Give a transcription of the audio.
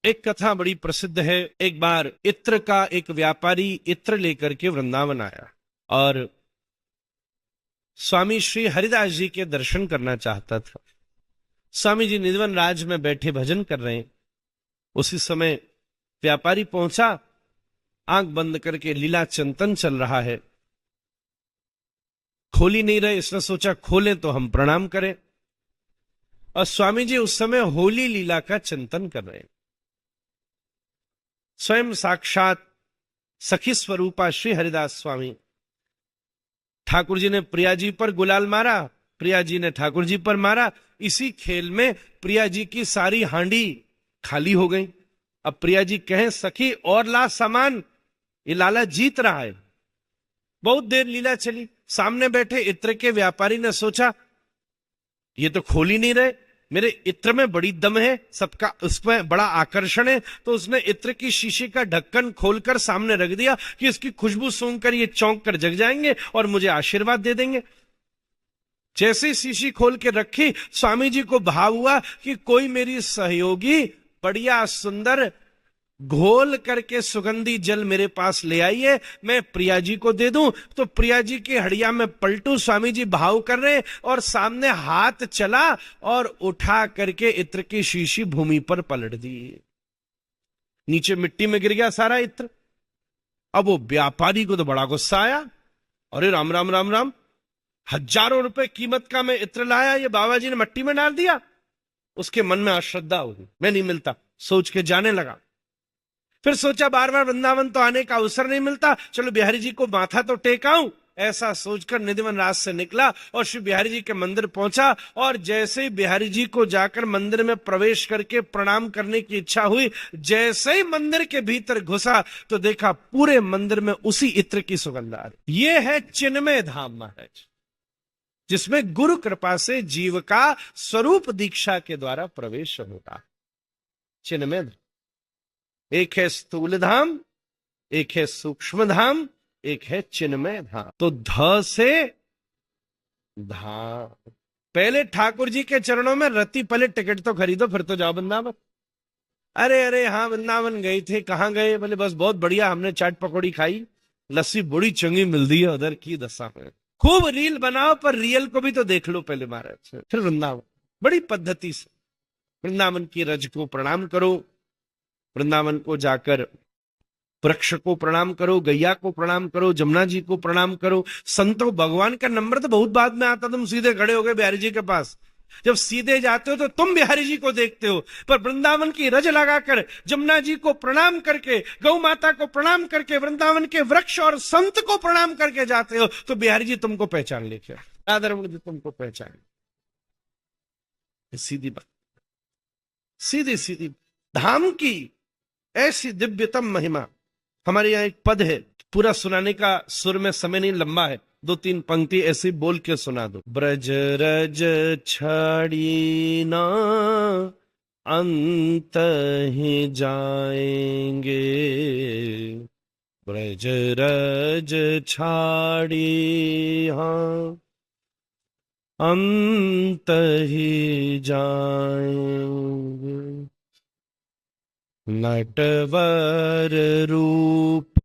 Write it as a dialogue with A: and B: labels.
A: एक कथा बड़ी प्रसिद्ध है। एक बार इत्र का एक व्यापारी इत्र लेकर के वृंदावन आया और स्वामी श्री हरिदास जी के दर्शन करना चाहता था। स्वामी जी निधवन राज में बैठे भजन कर रहे हैं। उसी समय व्यापारी पहुंचा, आंख बंद करके लीला चिंतन चल रहा है। खोल ही नहीं रहे, इसने सोचा खोलें तो हम प्रणाम करें। और स्वामी जी उस समय होली लीला का चिंतन कर रहे हैं। स्वयं साक्षात सखी स्वरूपा श्री हरिदास स्वामी, ठाकुर जी ने प्रिया जी पर गुलाल मारा, प्रिया जी ने ठाकुर जी पर मारा। इसी खेल में प्रिया जी की सारी हांडी खाली हो गई। अब प्रिया जी कहें सखी और ला सामान, ये लाला जीत रहा है। बहुत देर लीला चली। सामने बैठे इत्र के व्यापारी ने सोचा ये तो खोल ही नहीं रहे, मेरे इत्र में बड़ी दम है, सबका उसमें बड़ा आकर्षण है। तो उसने इत्र की शीशी का ढक्कन खोलकर सामने रख दिया कि इसकी खुशबू सूंघकर ये चौंक कर जग जाएंगे और मुझे आशीर्वाद दे देंगे। जैसे शीशी खोल के रखी, स्वामी जी को भाव हुआ कि कोई मेरी सहयोगी बढ़िया सुंदर घोल करके सुगंधी जल मेरे पास ले आई है, मैं प्रिया जी को दे दूं। तो प्रिया जी की हड़िया में पलटू, स्वामी जी भाव कर रहे और सामने हाथ चला और उठा करके इत्र की शीशी भूमि पर पलट दी। नीचे मिट्टी में गिर गया सारा इत्र। अब वो व्यापारी को तो बड़ा गुस्सा आया। अरे राम राम राम राम, हजारों रुपए कीमत का मैं इत्र लाया, ये बाबा जी ने मिट्टी में डाल दिया। उसके मन में अश्रद्धा होगी, मैं नहीं मिलता, सोच के जाने लगा। फिर सोचा बार बार वृंदावन तो आने का अवसर नहीं मिलता, चलो बिहारी जी को माथा तो टेकाऊं। ऐसा सोचकर निधिवन राज से निकला और श्री बिहारी जी के मंदिर पहुंचा। और जैसे ही बिहारी जी को जाकर मंदिर में प्रवेश करके प्रणाम करने की इच्छा हुई, जैसे ही मंदिर के भीतर घुसा तो देखा पूरे मंदिर में उसी इत्र की सुगंध आ रही। ये है चिन्मय धाम महाराज, जिसमें गुरु कृपा से जीव का स्वरूप दीक्षा के द्वारा प्रवेश होता। चिन्मय धाम, एक है स्थूल धाम, एक है सूक्ष्म धाम, एक है चिन्मय धाम। तो ध से धाम। पहले ठाकुर जी के चरणों में रत्ती पहले टिकट तो खरीदो, फिर तो जाओ वृंदावन। अरे अरे हाँ वृंदावन गए थे, कहाँ गए? बोले बस बहुत बढ़िया, हमने चाट पकौड़ी खाई, लस्सी बड़ी चंगी मिलती है उधर की दशा में। खूब रील बनाओ, पर रियल को भी तो देख लो पहले महाराज, फिर वृंदावन। बड़ी पद्धति से वृंदावन की रज को प्रणाम करो, वृंदावन को जाकर वृक्ष को प्रणाम करो, गैया को प्रणाम करो, जमुना जी को प्रणाम करो। संतों, भगवान का नंबर तो बहुत बाद में आता, तुम सीधे खड़े हो गए बिहारी जी के पास। जब सीधे जाते हो तो तुम बिहारी जी को देखते हो, पर वृंदावन की रज लगाकर जमुना जी को प्रणाम करके, गौ माता को प्रणाम करके, वृंदावन के वृक्ष और संत को प्रणाम करके जाते हो तो बिहारी जी तुमको पहचान लेते, राधारमण जी तुमको पहचान। सीधी बात, सीधी सीधी धाम की ऐसी दिव्यतम महिमा। हमारे यहाँ एक पद है, पूरा सुनाने का सुर में समय नहीं, लंबा है, दो तीन पंक्ति ऐसे बोल के सुना दो। ब्रज रज छड़ी ना अंत ही जाएंगे, ब्रज रज छाड़ी हाँ अंत ही जाएंगे। नटवर रूप